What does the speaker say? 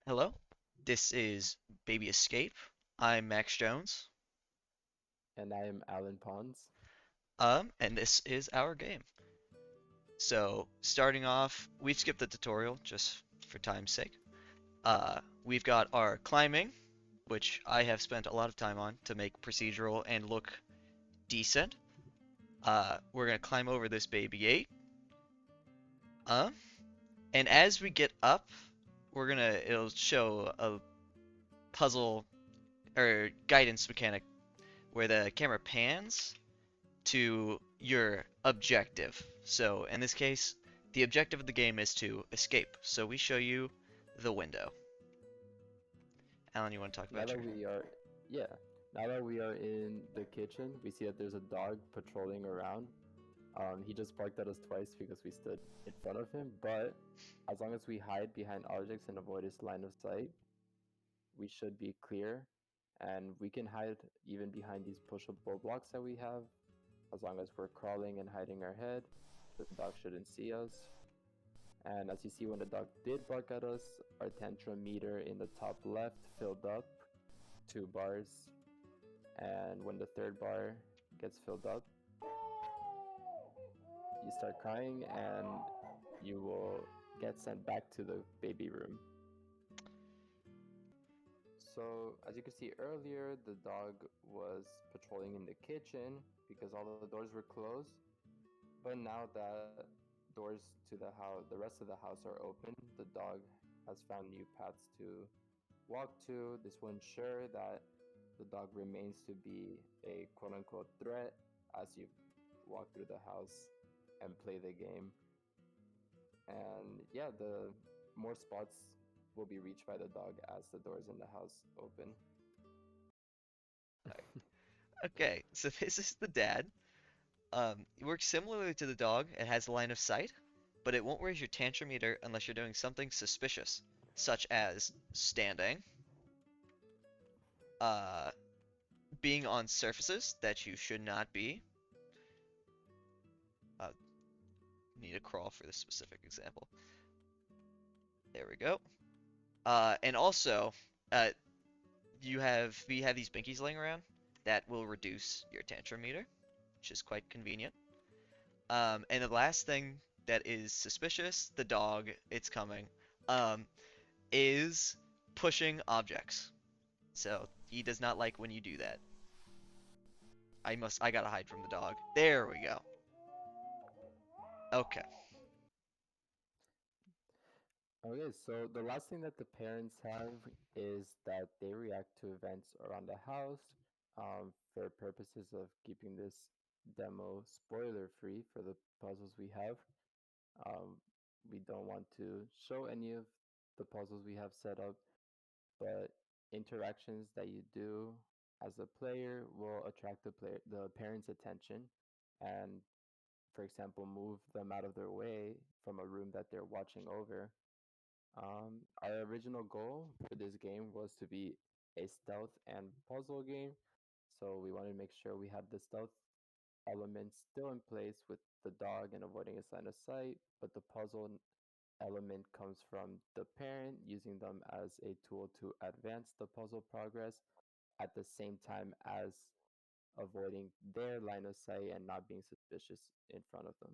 Hello, this is Baby Escape. I'm Max Jones. And I am Alan Pons. And this is our game. So, starting off, we've skipped the tutorial just for time's sake. We've got our climbing, which I have spent a lot of time on to make procedural and look decent. We're gonna climb over this baby 8. Uh, and as we get up, it'll show a puzzle or guidance mechanic where the camera pans to your objective. So in this case, the objective of the game is to escape. So we show you the window. Alan, you want to talk Now about that your... we are, yeah, now that we are in the kitchen, we see that there's a dog patrolling around. He just barked at us twice because we stood in front of him, but as long as we hide behind objects and avoid his line of sight, we should be clear. And we can hide even behind these pushable blocks that we have. As long as we're crawling and hiding our head, the dog shouldn't see us. And as you see, when the dog did bark at us, our tantrum meter in the top left filled up 2 bars. And when the third bar gets filled up, you start crying and you will get sent back to the baby room. So, as you could see earlier, the dog was patrolling in the kitchen because all the doors were closed. But now that doors to the rest of the house are open, the dog has found new paths to walk to. This will ensure that the dog remains to be a quote unquote threat as you walk through the house and play the game. And yeah, the more spots will be reached by the dog as the doors in the house open. Okay, so this is the dad. It works similarly to the dog. It has line of sight, but it won't raise your tantrum meter unless you're doing something suspicious, such as standing, uh, being on surfaces that you should not be. Uh, Need to crawl for this specific example. There we go. And also, uh, we have these binkies laying around that will reduce your tantrum meter, which is quite convenient. And the last thing that is suspicious, the dog, it's coming, um, is pushing objects. So he does not like when you do that. I gotta hide from the dog. There we go. Okay. Okay, so the last thing that the parents have is that they react to events around the house for purposes of keeping this demo spoiler free for the puzzles we have. Um, we don't want to show any of the puzzles we have set up, but interactions that you do as a player will attract the parents' attention, and for example, move them out of their way from a room that they're watching over. Our original goal for this game was to be a stealth and puzzle game, so we wanted to make sure we have the stealth elements still in place with the dog and avoiding its line of sight, but the element comes from the parent using them as a tool to advance the puzzle progress at the same time as avoiding their line of sight and not being suspicious in front of them.